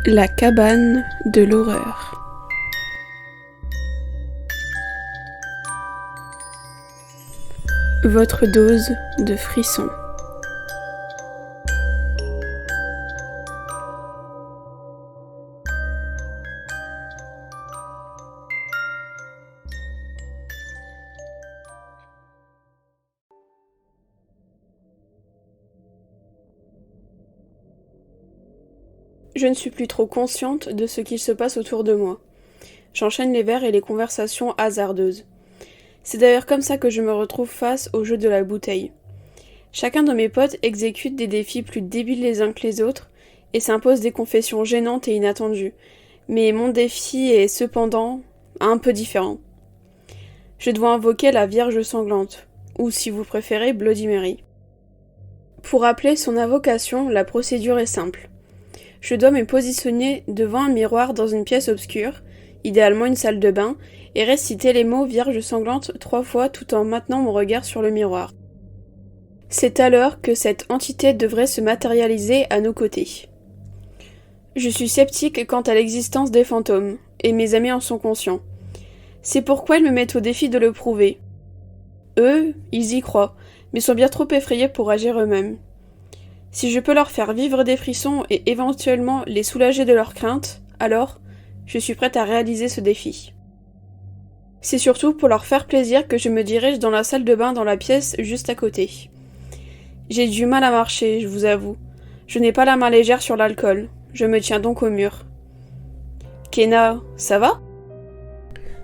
La cabane de l'horreur. Votre dose de frissons. Je ne suis plus trop consciente de ce qu'il se passe autour de moi. J'enchaîne les verres et les conversations hasardeuses. C'est d'ailleurs comme ça que je me retrouve face au jeu de la bouteille. Chacun de mes potes exécute des défis plus débiles les uns que les autres et s'impose des confessions gênantes et inattendues. Mais mon défi est cependant un peu différent. Je dois invoquer la Vierge sanglante, ou si vous préférez Bloody Mary. Pour appeler son invocation, la procédure est simple. Je dois me positionner devant un miroir dans une pièce obscure, idéalement une salle de bain, et réciter les mots Vierge sanglante 3 fois tout en maintenant mon regard sur le miroir. C'est alors que cette entité devrait se matérialiser à nos côtés. Je suis sceptique quant à l'existence des fantômes, et mes amis en sont conscients. C'est pourquoi ils me mettent au défi de le prouver. Eux, ils y croient, mais sont bien trop effrayés pour agir eux-mêmes. Si je peux leur faire vivre des frissons et éventuellement les soulager de leurs craintes, alors je suis prête à réaliser ce défi. C'est surtout pour leur faire plaisir que je me dirige dans la salle de bain dans la pièce juste à côté. J'ai du mal à marcher, je vous avoue. Je n'ai pas la main légère sur l'alcool, je me tiens donc au mur. Kenna, ça va ?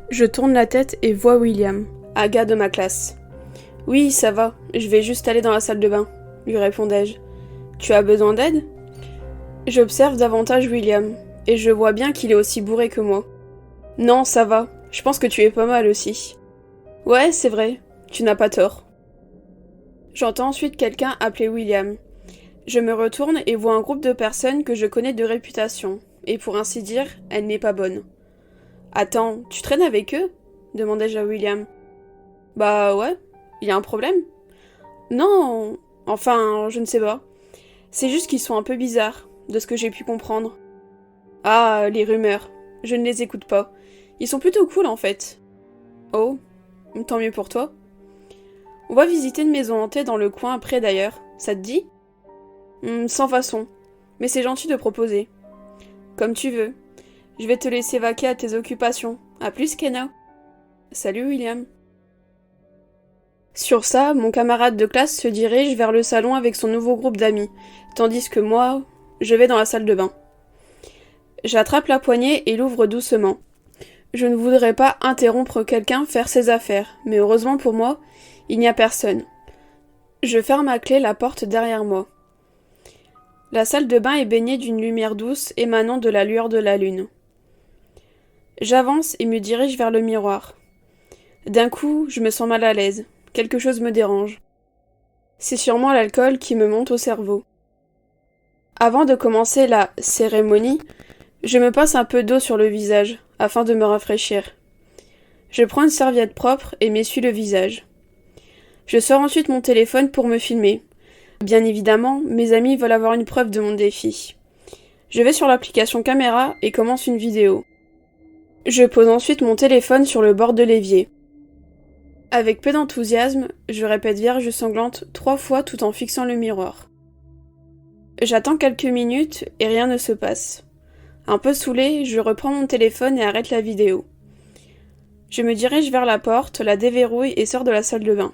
Je tourne la tête et vois William, un gars de ma classe. Oui, ça va, je vais juste aller dans la salle de bain, lui répondais-je. Tu as besoin d'aide ? J'observe davantage William, et je vois bien qu'il est aussi bourré que moi. Non, ça va, je pense que tu es pas mal aussi. Ouais, c'est vrai, tu n'as pas tort. J'entends ensuite quelqu'un appeler William. Je me retourne et vois un groupe de personnes que je connais de réputation, et pour ainsi dire, elle n'est pas bonne. Attends, tu traînes avec eux ? Demandai-je à William. Bah ouais, il y a un problème ? Non, enfin, je ne sais pas. C'est juste qu'ils sont un peu bizarres, de ce que j'ai pu comprendre. Ah, les rumeurs. Je ne les écoute pas. Ils sont plutôt cool, en fait. Oh, tant mieux pour toi. On va visiter une maison hantée dans le coin après, d'ailleurs. Ça te dit ? Sans façon. Mais c'est gentil de proposer. Comme tu veux. Je vais te laisser vaquer à tes occupations. À plus, Kenna. Salut, William. Sur ça, mon camarade de classe se dirige vers le salon avec son nouveau groupe d'amis, tandis que moi, je vais dans la salle de bain. J'attrape la poignée et l'ouvre doucement. Je ne voudrais pas interrompre quelqu'un faire ses affaires, mais heureusement pour moi, il n'y a personne. Je ferme à clé la porte derrière moi. La salle de bain est baignée d'une lumière douce émanant de la lueur de la lune. J'avance et me dirige vers le miroir. D'un coup, je me sens mal à l'aise. Quelque chose me dérange. C'est sûrement l'alcool qui me monte au cerveau. Avant de commencer la cérémonie, je me passe un peu d'eau sur le visage, afin de me rafraîchir. Je prends une serviette propre et m'essuie le visage. Je sors ensuite mon téléphone pour me filmer. Bien évidemment, mes amis veulent avoir une preuve de mon défi. Je vais sur l'application caméra et commence une vidéo. Je pose ensuite mon téléphone sur le bord de l'évier. Avec peu d'enthousiasme, je répète Vierge sanglante 3 fois tout en fixant le miroir. J'attends quelques minutes et rien ne se passe. Un peu saoulé, je reprends mon téléphone et arrête la vidéo. Je me dirige vers la porte, la déverrouille et sors de la salle de bain.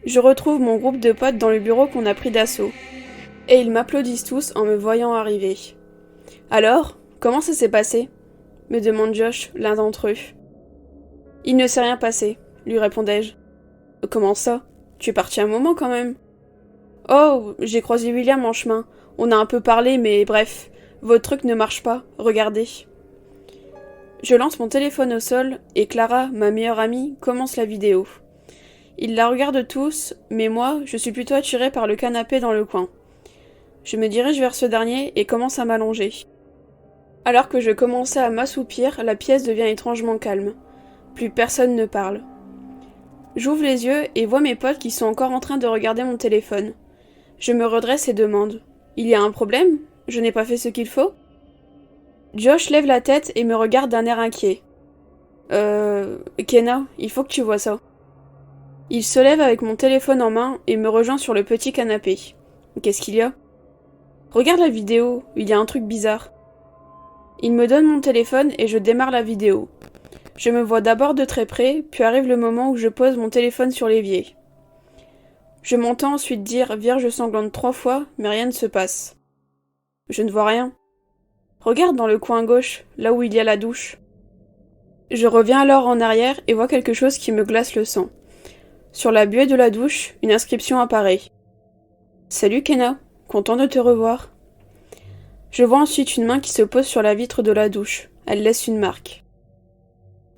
Je retrouve mon groupe de potes dans le bureau qu'on a pris d'assaut. Et ils m'applaudissent tous en me voyant arriver. Alors, comment ça s'est passé ? Me demande Josh, l'un d'entre eux. Il ne s'est rien passé, lui répondais-je. Comment ça ? Tu es parti un moment quand même. Oh, j'ai croisé William en chemin. On a un peu parlé, mais bref, votre truc ne marche pas, regardez. Je lance mon téléphone au sol, et Clara, ma meilleure amie, commence la vidéo. Ils la regardent tous, mais moi, je suis plutôt attirée par le canapé dans le coin. Je me dirige vers ce dernier et commence à m'allonger. Alors que je commençais à m'assoupir, la pièce devient étrangement calme. Plus personne ne parle. J'ouvre les yeux et vois mes potes qui sont encore en train de regarder mon téléphone. Je me redresse et demande : « Il y a un problème ? Je n'ai pas fait ce qu'il faut ? Josh lève la tête et me regarde d'un air inquiet. Kenna, il faut que tu vois ça. Il se lève avec mon téléphone en main et me rejoint sur le petit canapé. Qu'est-ce qu'il y a? Regarde la vidéo, il y a un truc bizarre. Il me donne mon téléphone et je démarre la vidéo. Je me vois d'abord de très près, puis arrive le moment où je pose mon téléphone sur l'évier. Je m'entends ensuite dire Vierge sanglante 3 fois, mais rien ne se passe. Je ne vois rien. Regarde dans le coin gauche, là où il y a la douche. Je reviens alors en arrière et vois quelque chose qui me glace le sang. Sur la buée de la douche, une inscription apparaît. Salut Kenna, content de te revoir. Je vois ensuite une main qui se pose sur la vitre de la douche. Elle laisse une marque.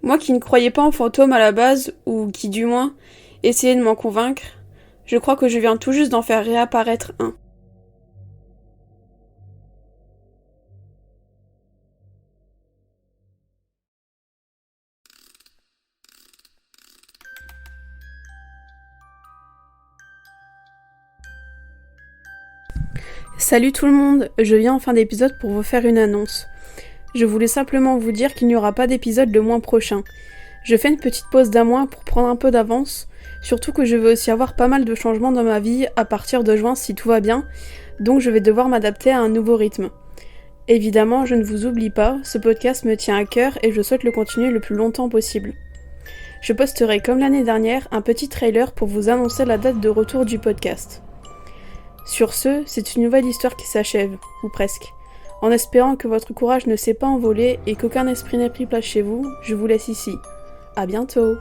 Moi qui ne croyais pas en fantômes à la base, ou qui du moins essayait de m'en convaincre, je crois que je viens tout juste d'en faire réapparaître un. Salut tout le monde, je viens en fin d'épisode pour vous faire une annonce. Je voulais simplement vous dire qu'il n'y aura pas d'épisode le mois prochain. Je fais une petite pause d'un mois pour prendre un peu d'avance, surtout que je vais aussi avoir pas mal de changements dans ma vie à partir de juin si tout va bien, donc je vais devoir m'adapter à un nouveau rythme. Évidemment, je ne vous oublie pas, ce podcast me tient à cœur et je souhaite le continuer le plus longtemps possible. Je posterai comme l'année dernière un petit trailer pour vous annoncer la date de retour du podcast. Sur ce, c'est une nouvelle histoire qui s'achève, ou presque. En espérant que votre courage ne s'est pas envolé et qu'aucun esprit n'ait pris place chez vous, je vous laisse ici. À bientôt!